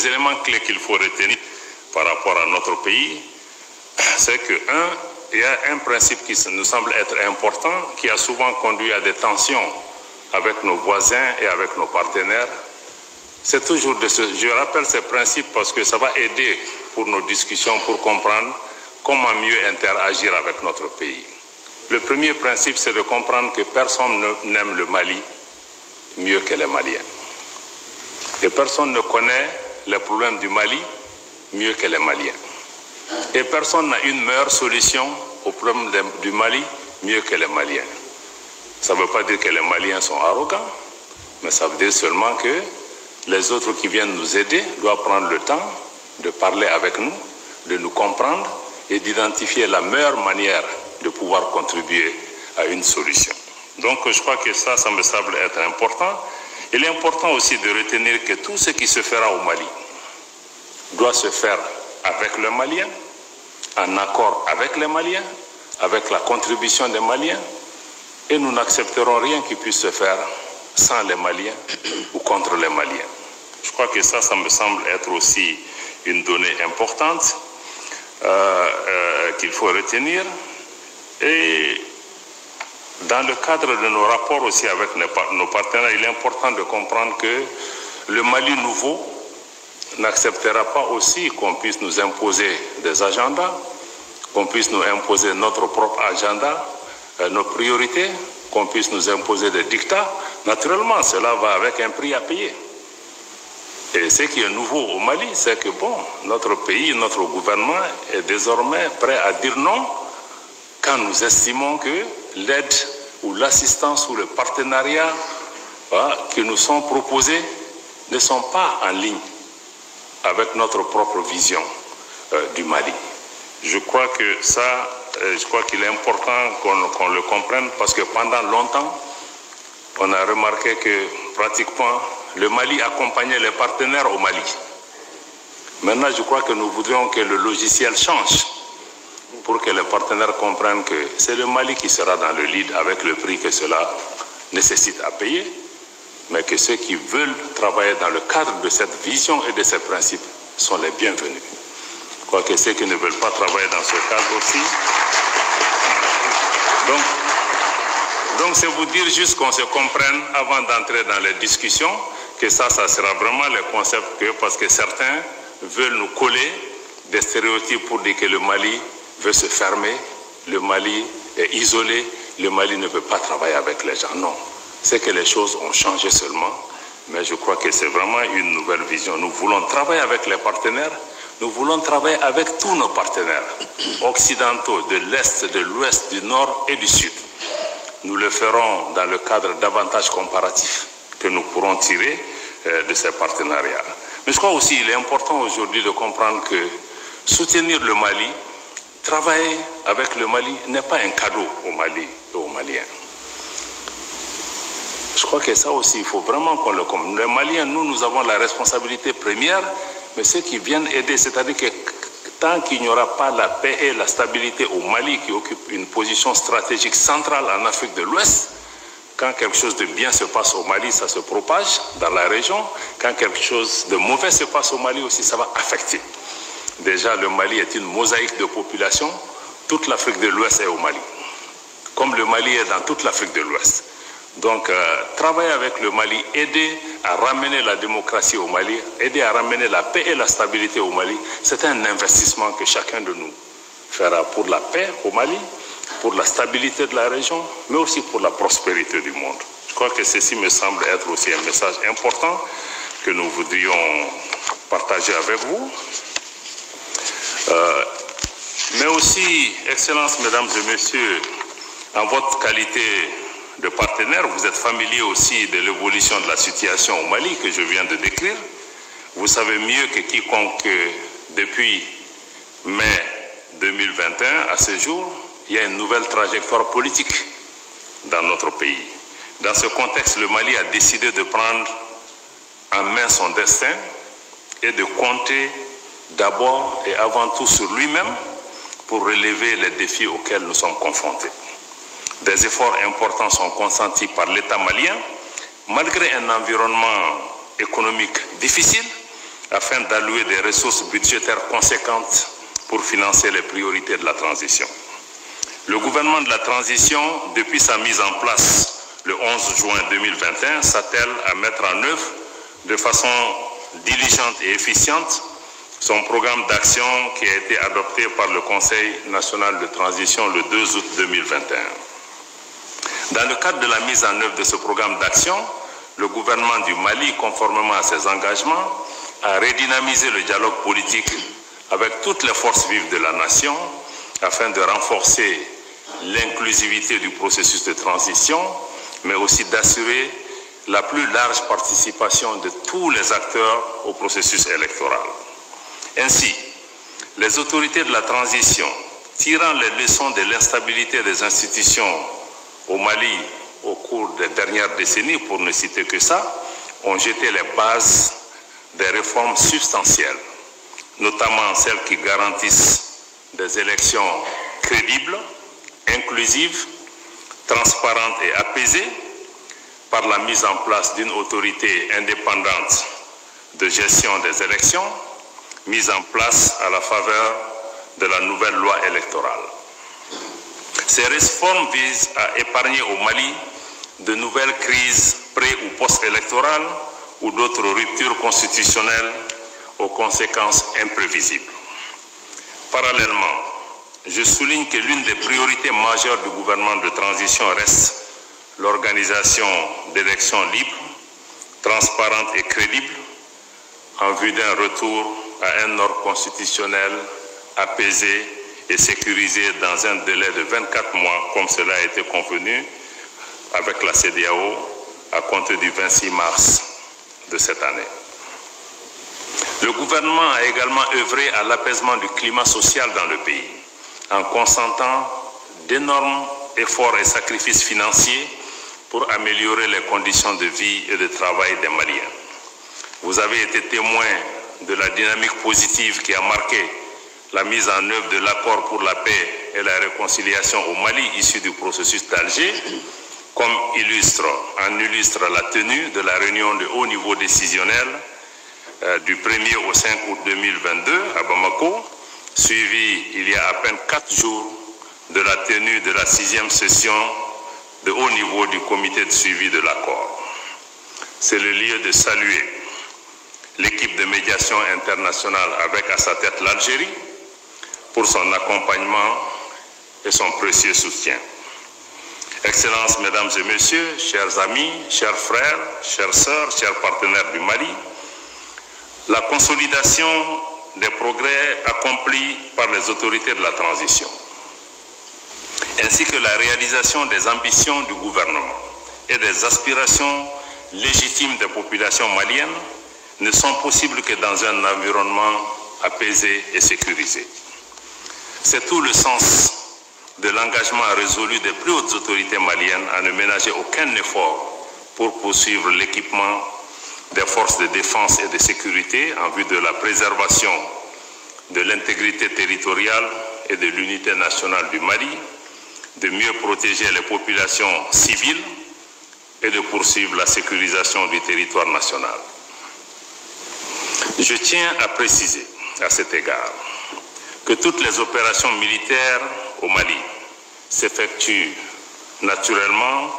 les éléments clés qu'il faut retenir par rapport à notre pays, c'est que, il y a un principe qui nous semble être important, qui a souvent conduit à des tensions avec nos voisins et avec nos partenaires. C'est toujours je rappelle ces principes parce que ça va aider pour nos discussions, pour comprendre comment mieux interagir avec notre pays. Le premier principe, c'est de comprendre que personne n'aime le Mali mieux que les Maliens. Et personne ne connaît les problèmes du Mali mieux que les Maliens. Et personne n'a une meilleure solution aux problèmes du Mali mieux que les Maliens. Ça ne veut pas dire que les Maliens sont arrogants, mais ça veut dire seulement que les autres qui viennent nous aider doivent prendre le temps de parler avec nous, de nous comprendre et d'identifier la meilleure manière de pouvoir contribuer à une solution. Donc je crois que ça me semble être important. Il est important aussi de retenir que tout ce qui se fera au Mali doit se faire avec les Maliens, en accord avec les Maliens, avec la contribution des Maliens, et nous n'accepterons rien qui puisse se faire sans les Maliens ou contre les Maliens. Je crois que ça me semble être aussi une donnée importante qu'il faut retenir. Et dans le cadre de nos rapports aussi avec nos partenaires, il est important de comprendre que le Mali nouveau n'acceptera pas aussi qu'on puisse nous imposer des agendas, qu'on puisse nous imposer notre propre agenda, nos priorités, qu'on puisse nous imposer des dictats. Naturellement, cela va avec un prix à payer. Et ce qui est nouveau au Mali, c'est que notre pays, notre gouvernement est désormais prêt à dire non quand nous estimons que l'aide ou l'assistance ou le partenariat qui nous sont proposés ne sont pas en ligne avec notre propre vision du Mali. Je crois qu'il est important qu'on le comprenne parce que pendant longtemps, on a remarqué que pratiquement le Mali accompagnait les partenaires au Mali. Maintenant, je crois que nous voudrions que le logiciel change pour que les partenaires comprennent que c'est le Mali qui sera dans le lead avec le prix que cela nécessite à payer, mais que ceux qui veulent travailler dans le cadre de cette vision et de ces principes sont les bienvenus. Je crois que ceux qui ne veulent pas travailler dans ce cadre aussi. Donc c'est vous dire juste qu'on se comprenne avant d'entrer dans les discussions, que ça sera vraiment le concept parce que certains veulent nous coller des stéréotypes pour dire que le Mali veut se fermer, le Mali est isolé, le Mali ne veut pas travailler avec les gens. Non, c'est que les choses ont changé seulement, mais je crois que c'est vraiment une nouvelle vision. Nous voulons travailler avec les partenaires, nous voulons travailler avec tous nos partenaires occidentaux, de l'Est, de l'Ouest, du Nord et du Sud. Nous le ferons dans le cadre d'avantages comparatifs que nous pourrons tirer de ces partenariats. Mais je crois aussi qu'il est important aujourd'hui de comprendre que soutenir le Mali, travailler avec le Mali n'est pas un cadeau au Mali et aux Maliens. Je crois que ça aussi, il faut vraiment qu'on le comprenne. Les Maliens, nous avons la responsabilité première, mais ceux qui viennent aider, c'est-à-dire que tant qu'il n'y aura pas la paix et la stabilité au Mali, qui occupe une position stratégique centrale en Afrique de l'Ouest, quand quelque chose de bien se passe au Mali, ça se propage dans la région. Quand quelque chose de mauvais se passe au Mali aussi, ça va affecter. Déjà, le Mali est une mosaïque de population. Toute l'Afrique de l'Ouest est au Mali, comme le Mali est dans toute l'Afrique de l'Ouest. Donc, travailler avec le Mali, aider à ramener la démocratie au Mali, aider à ramener la paix et la stabilité au Mali, c'est un investissement que chacun de nous fera pour la paix au Mali, pour la stabilité de la région, mais aussi pour la prospérité du monde. Je crois que ceci me semble être aussi un message important que nous voudrions partager avec vous. Mais aussi, Excellences, Mesdames et Messieurs, en votre qualité de partenaire, vous êtes familier aussi de l'évolution de la situation au Mali que je viens de décrire. Vous savez mieux que quiconque que depuis mai 2021 à ce jour, il y a une nouvelle trajectoire politique dans notre pays. Dans ce contexte, le Mali a décidé de prendre en main son destin et de compter d'abord et avant tout sur lui-même pour relever les défis auxquels nous sommes confrontés. Des efforts importants sont consentis par l'État malien, malgré un environnement économique difficile, afin d'allouer des ressources budgétaires conséquentes pour financer les priorités de la transition. Le gouvernement de la transition, depuis sa mise en place le 11 juin 2021, s'attelle à mettre en œuvre de façon diligente et efficiente son programme d'action qui a été adopté par le Conseil national de transition le 2 août 2021. Dans le cadre de la mise en œuvre de ce programme d'action, le gouvernement du Mali, conformément à ses engagements, a redynamisé le dialogue politique avec toutes les forces vives de la nation afin de renforcer l'inclusivité du processus de transition, mais aussi d'assurer la plus large participation de tous les acteurs au processus électoral. Ainsi, les autorités de la transition, tirant les leçons de l'instabilité des institutions au Mali au cours des dernières décennies, pour ne citer que ça, ont jeté les bases des réformes substantielles, notamment celles qui garantissent des élections crédibles, inclusives, transparentes et apaisées, par la mise en place d'une autorité indépendante de gestion des élections, mise en place à la faveur de la nouvelle loi électorale. Ces réformes visent à épargner au Mali de nouvelles crises pré- ou post-électorales ou d'autres ruptures constitutionnelles aux conséquences imprévisibles. Parallèlement, je souligne que l'une des priorités majeures du gouvernement de transition reste l'organisation d'élections libres, transparentes et crédibles en vue d'un retour à un ordre constitutionnel apaisé et sécurisé dans un délai de 24 mois, comme cela a été convenu avec la CEDEAO à compter du 26 mars de cette année. Le gouvernement a également œuvré à l'apaisement du climat social dans le pays, en consentant d'énormes efforts et sacrifices financiers pour améliorer les conditions de vie et de travail des Maliens. Vous avez été témoin de la dynamique positive qui a marqué la mise en œuvre de l'accord pour la paix et la réconciliation au Mali issu du processus d'Alger, comme en illustre la tenue de la réunion de haut niveau décisionnel du 1er au 5 août 2022 à Bamako, suivi il y a à peine 4 jours de la tenue de la 6e session de haut niveau du comité de suivi de l'accord. C'est le lieu de saluer l'équipe de médiation internationale avec à sa tête l'Algérie pour son accompagnement et son précieux soutien. Excellences, Mesdames et Messieurs, chers amis, chers frères, chères sœurs, chers partenaires du Mali, la consolidation des progrès accomplis par les autorités de la transition, ainsi que la réalisation des ambitions du gouvernement et des aspirations légitimes des populations maliennes ne sont possibles que dans un environnement apaisé et sécurisé. C'est tout le sens de l'engagement résolu des plus hautes autorités maliennes à ne ménager aucun effort pour poursuivre l'équipement des forces de défense et de sécurité en vue de la préservation de l'intégrité territoriale et de l'unité nationale du Mali, de mieux protéger les populations civiles et de poursuivre la sécurisation du territoire national. Je tiens à préciser à cet égard que toutes les opérations militaires au Mali s'effectuent naturellement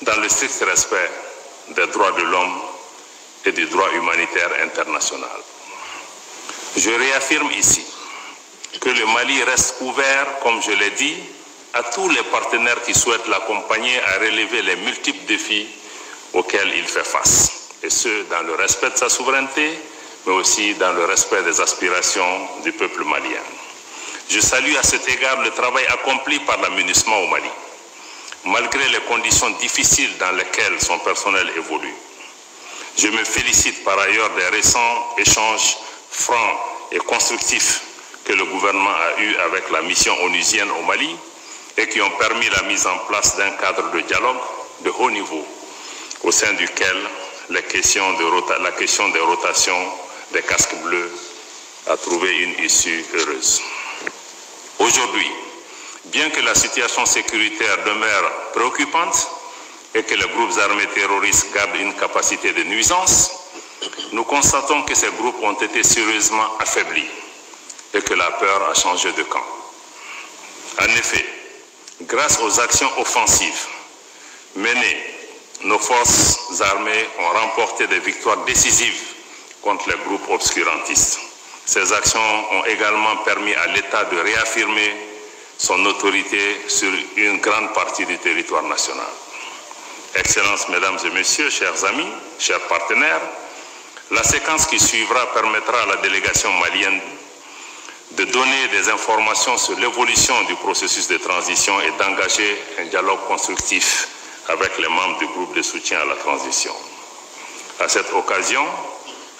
dans le strict respect des droits de l'homme et du droit humanitaire international. Je réaffirme ici que le Mali reste ouvert, comme je l'ai dit, à tous les partenaires qui souhaitent l'accompagner à relever les multiples défis auxquels il fait face, et ce, dans le respect de sa souveraineté, mais aussi dans le respect des aspirations du peuple malien. Je salue à cet égard le travail accompli par la MINUSMA au Mali, malgré les conditions difficiles dans lesquelles son personnel évolue. Je me félicite par ailleurs des récents échanges francs et constructifs que le gouvernement a eus avec la mission onusienne au Mali et qui ont permis la mise en place d'un cadre de dialogue de haut niveau au sein duquel la question des rotations des casques bleus a trouvé une issue heureuse. Aujourd'hui, bien que la situation sécuritaire demeure préoccupante et que les groupes armés terroristes gardent une capacité de nuisance, nous constatons que ces groupes ont été sérieusement affaiblis et que la peur a changé de camp. En effet, grâce aux actions offensives menées, nos forces armées ont remporté des victoires décisives contre les groupes obscurantistes. Ces actions ont également permis à l'État de réaffirmer son autorité sur une grande partie du territoire national. Excellences, Mesdames et Messieurs, chers amis, chers partenaires, la séquence qui suivra permettra à la délégation malienne de donner des informations sur l'évolution du processus de transition et d'engager un dialogue constructif avec les membres du groupe de soutien à la transition. À cette occasion,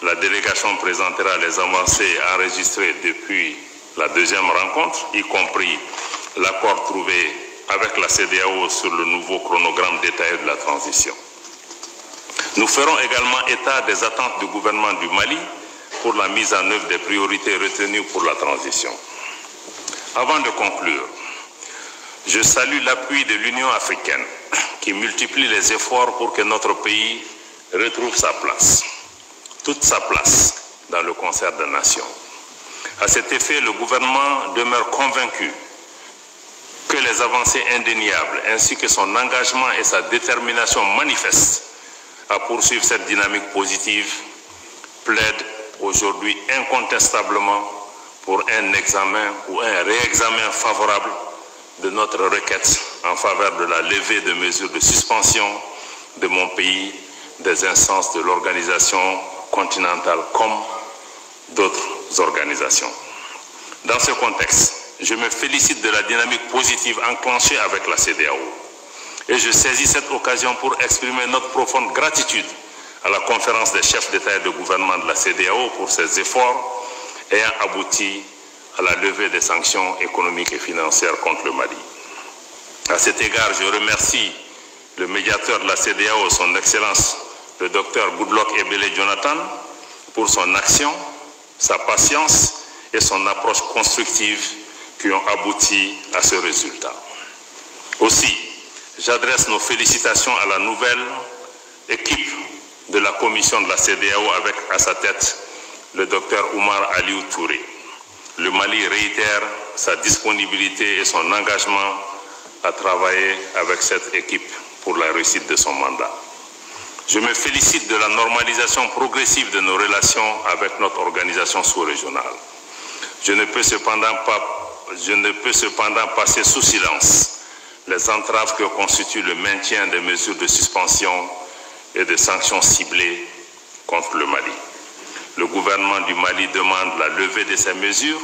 la délégation présentera les avancées enregistrées depuis la deuxième rencontre, y compris l'accord trouvé avec la CEDEAO sur le nouveau chronogramme détaillé de la transition. Nous ferons également état des attentes du gouvernement du Mali pour la mise en œuvre des priorités retenues pour la transition. Avant de conclure, je salue l'appui de l'Union africaine qui multiplie les efforts pour que notre pays retrouve sa place, toute sa place dans le concert des nations. À cet effet, le gouvernement demeure convaincu que les avancées indéniables ainsi que son engagement et sa détermination manifeste à poursuivre cette dynamique positive plaident aujourd'hui incontestablement pour un examen ou un réexamen favorable de notre requête en faveur de la levée de mesures de suspension de mon pays des instances de l'organisation continentale comme d'autres organisations. Dans ce contexte, je me félicite de la dynamique positive enclenchée avec la CEDEAO et je saisis cette occasion pour exprimer notre profonde gratitude à la conférence des chefs d'État et de gouvernement de la CEDEAO pour ses efforts ayant abouti à la levée des sanctions économiques et financières contre le Mali. À cet égard, je remercie le médiateur de la CEDEAO, son Excellence, le Dr Goodluck Ebele Jonathan, pour son action, sa patience et son approche constructive qui ont abouti à ce résultat. Aussi, j'adresse nos félicitations à la nouvelle équipe de la commission de la CEDEAO avec à sa tête le Dr Oumar Aliou Touré. Le Mali réitère sa disponibilité et son engagement à travailler avec cette équipe pour la réussite de son mandat. Je me félicite de la normalisation progressive de nos relations avec notre organisation sous-régionale. Je ne peux cependant passer sous silence les entraves que constitue le maintien des mesures de suspension et de sanctions ciblées contre le Mali. Le gouvernement du Mali demande la levée de ces mesures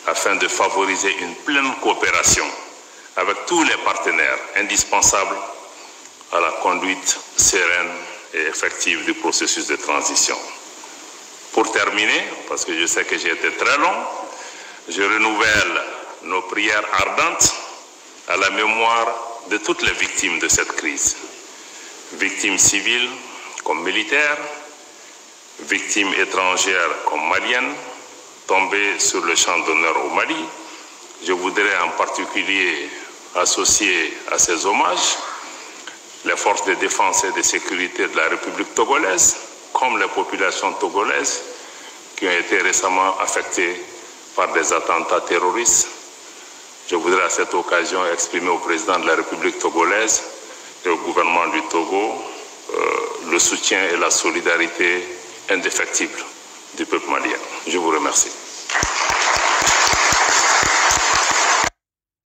afin de favoriser une pleine coopération avec tous les partenaires indispensables à la conduite sereine et effective du processus de transition. Pour terminer, parce que je sais que j'ai été très long, je renouvelle nos prières ardentes à la mémoire de toutes les victimes de cette crise. Victimes civiles comme militaires, victimes étrangères comme maliennes, tombées sur le champ d'honneur au Mali. Je voudrais en particulier associer à ces hommages les forces de défense et de sécurité de la République togolaise, comme les populations togolaises qui ont été récemment affectées par des attentats terroristes. Je voudrais à cette occasion exprimer au président de la République togolaise et au gouvernement du Togo le soutien et la solidarité indéfectible du peuple malien. Je vous remercie.